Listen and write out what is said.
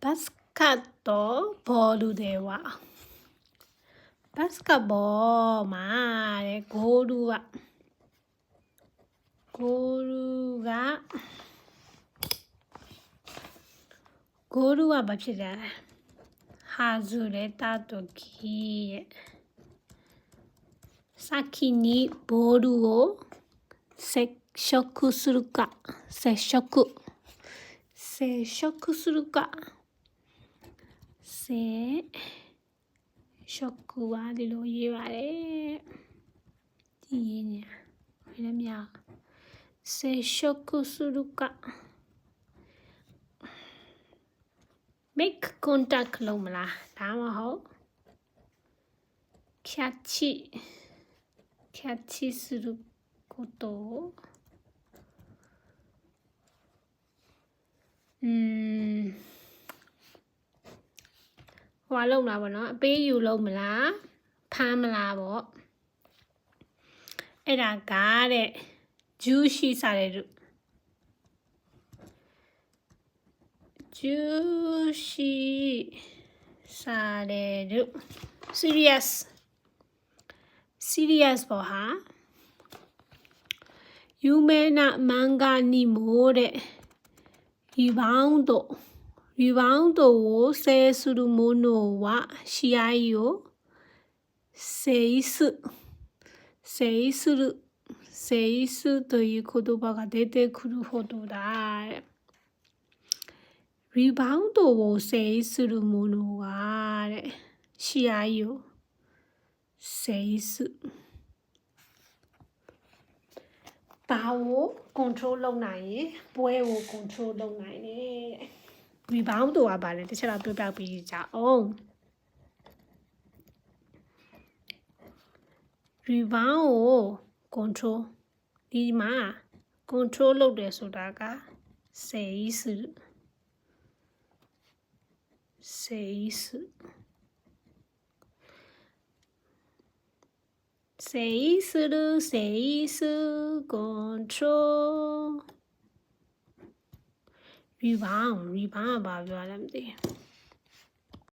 バスケットボールではバスケボーまでゴールはバチだ外れた時先にボールを接触するか接触はဒီလိုရေးပါတယ်ဒီရေးနေဘယ်လိုများ接触するか make contact လုပ်မလားဒါမှမဟုတ် catch することをဟွာလုံးလားဗောနော်အပေးယူလုံးမလားဖမ်းမလားဗောအဲ့ဒါကတဲ့ဂျူးရှိစားတဲ့လူဂျူးရှိစားတဲ့လူ serious ဗောဟာ有名な漫画にもတဲ့リバウンドを制する者は試合を制すという言葉が出てくるほどだ。リバウンドを制する者が試合を制す。ဘာကို control လုပ်နိုင်ရင်ပွဲကို control လုပ်နိုင်တယ် rebound တို့ကဘာလဲတစ်ချက်တော့ပြောပြပြီးကြအောင် rebound ကို control ဒီမှာ control လုပ်တယ်ဆိုတာကစေးစုcontrol rebound ကဘာပြောလဲမသိ